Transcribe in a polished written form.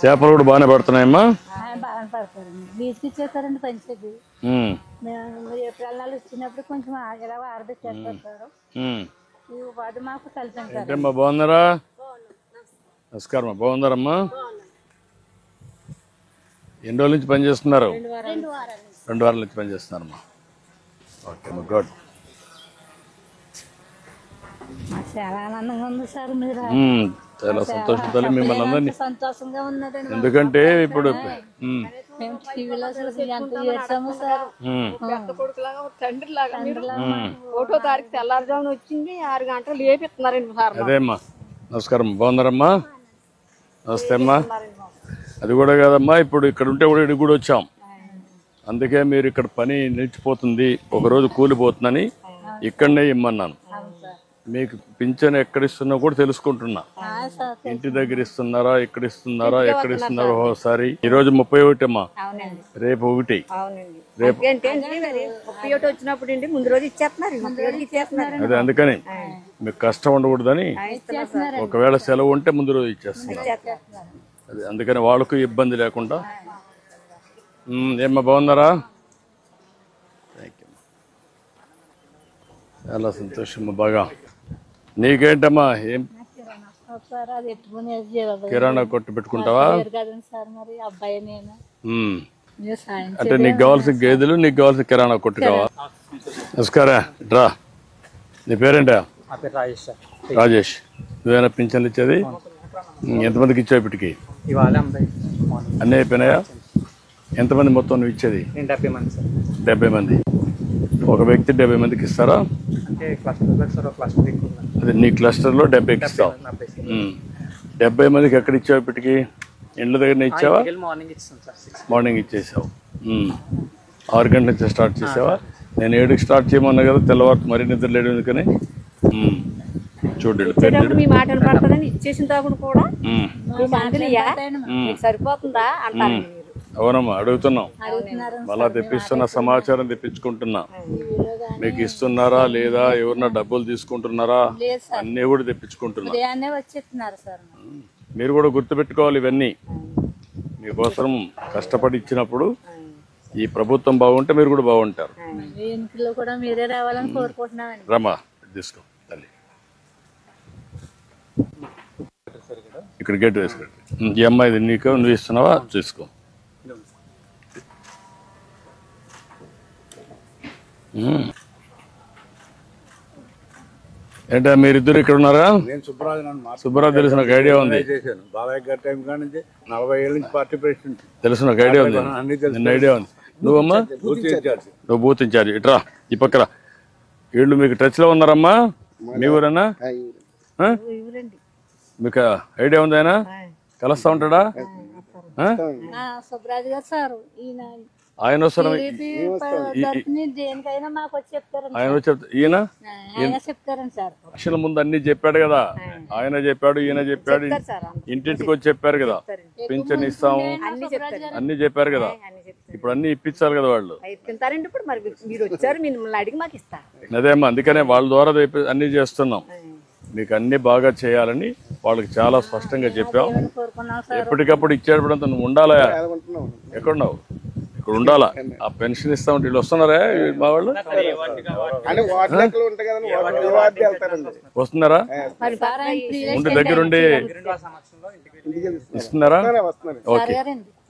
చేపలు కూడా బాగానే పడుతున్నాయమ్మా. బాగానే పడతారండి. బీచ్కి ఇచ్చేస్తారండి పంచేది. ఏప్రిల్ నెల వచ్చినప్పుడు కొంచెం ఇలా ఆరబెట్టేస్తారు. ఈ ఉపాధి మాకు కలిసి ఉంటారు. ఏంటమ్మా బాగున్నారా? నమస్కారం. బాగున్నారమ్మా? ఎన్ని రోజుల నుంచి పనిచేస్తున్నారు? 2 వారాల నుంచి పనిచేస్తున్నారమ్మా. ఓకే అమ్మా, గుడ్. చాలా ఆనందంగా ఉంది సార్. మీరు చాలా సంతోషంతో మిమ్మల్ని అందరినీ సంతోషంగా ఉన్నదండి. ఎందుకంటే ఇప్పుడు మేము టీవీలో చూసి ఎంత చేసాము సార్. పెద్ద కొడుకులాగా తండ్రి లాగా 1వ తారీఖు తెల్లారుజామున వచ్చింది 6 గంటలు లేపిస్తున్నారండి సార్. అదేమ్మా. నమస్కారం. బాగున్నారమ్మా? నమస్తే అమ్మా. అది కూడా కాదమ్మా, ఇప్పుడు ఇక్కడ ఉంటే కూడా ఇక్కడికి కూడా వచ్చాం. అందుకే మీరు ఇక్కడ పని నిలిచిపోతుంది, ఒకరోజు కూలిపోతుందని ఇక్కడనే ఇమ్మన్నాను. మీకు పింఛన్ ఎక్కడ ఇస్తున్నా కూడా తెలుసుకుంటున్నా. ఇంటి దగ్గర ఇస్తున్నారా, ఇక్కడ ఇస్తున్నారా, ఎక్కడ ఇస్తున్నారో ఒకసారి. ఈ రోజు 31 అమ్మా, రేపు 1. రేపు వచ్చినప్పుడు ముందు రోజు ఇచ్చేస్తున్నారు. అదే అందుకని మీకు కష్టం ఉండకూడదని ఒకవేళ సెలవు ఉంటే ముందు రోజు ఇచ్చేస్తున్నారు. అదే అందుకని వాళ్ళకు ఇబ్బంది లేకుండా. ఏమ్మా బాగున్నారా? Thank you. చాలా సంతోషమ్మా. బాగా నీకేంటమ్మా? ఏం కిరాణా కొట్టు పెట్టుకుంటావా? అంటే నీకు కావాల్సిన గేదెలు, నీకు కావాల్సిన కిరాణా కొట్టు కావాలి. నమస్కారం. రా, నీ పేరేంటా? రాజేష్. నువ్వేనా పింఛన్లు ఇచ్చేది? ఎంతమందికి ఇచ్చావు ఇప్పటికి? అన్నీ అయిపోయినాయా? ఎంతమంది మొత్తం నువ్వు ఇచ్చేది? 70 మంది. ఒక వ్యక్తి 70 మందికి ఇస్తారా? అదే నీ క్లస్టర్లో 70కి ఇస్తావు. 70 మందికి ఎక్కడ ఇచ్చావు ఇప్పటికి? ఇండ్ల దగ్గరనే ఇచ్చావా? మార్నింగ్ ఇచ్చేసావు. 6 గంటల నుంచి స్టార్ట్ చేసావా? నేను 7కి స్టార్ట్ చేయమన్నా కదా, తెల్లవారు మరీ నిద్ర లేడు. ఎందుకని చూడండి సరిపోతుందా అంటారు. అవునమ్మా, అడుగుతున్నాం. మళ్ళా తెప్పిస్తున్న సమాచారం తెప్పించుకుంటున్నా. మీకు ఇస్తున్నారా లేదా, ఎవరన్నా డబ్బులు తీసుకుంటున్నారా, అన్నీ కూడా తెప్పించుకుంటున్నా. మీరు కూడా గుర్తుపెట్టుకోవాలి ఇవన్నీ. మీకోసం కష్టపడి ఇచ్చినప్పుడు ఈ ప్రభుత్వం బాగుంటే మీరు కూడా బాగుంటారు. రమ్మా, తీసుకో తల్లి. ఇక్కడ గేట్ వేసుకోండి. ఈ అమ్మాయి నీకు నువ్వు ఇస్తున్నావా? చూసుకో. ఏంటా మీరిద్దరు ఇక్కడ ఉన్నారా? సుబ్బరాజు తెలుసు, నాకు ఐడియా ఉంది. తెలుసు, నాకు ఐడియా ఉంది. నిన్న ఐడియా ఉంది. నువ్వమ్మా? నువ్వు బూత్ ఇన్ఛార్జ్. ఇట్రా, ఈ పక్కన. వీళ్ళు మీకు టచ్ లో ఉన్నారమ్మా? మీ ఊరన్నా? మీకు ఐడియా ఉంది? ఆయన కలుస్తా ఉంటాడా? ఆయన వస్తారు. ఆయన ఈయన అసలు ముందు అన్ని చెప్పాడు కదా. ఆయన చెప్పాడు, ఈయన చెప్పాడు, ఇంటింటికి వచ్చి చెప్పారు కదా, పింఛన్ ఇస్తాము అన్ని చెప్పారు కదా. ఇప్పుడు అన్ని ఇప్పించాలి కదా వాళ్ళు. అదేమ్మా, అందుకనే వాళ్ళ ద్వారా అన్ని చేస్తున్నాం. మీకు అన్ని బాగా చేయాలని వాళ్ళకి చాలా స్పష్టంగా చెప్పాం. ఎప్పటికప్పుడు ఇచ్చేటప్పుడు నువ్వు ఉండాలా? ఎక్కడున్నావు? ఇక్కడ ఉండాలా. ఆ పెన్షన్ ఇస్తా ఉంటే వీళ్ళు వస్తున్నారా? మా వాళ్ళు వస్తున్నారా? ఉండి దగ్గరుండి ఇస్తున్నారా? ఓకే.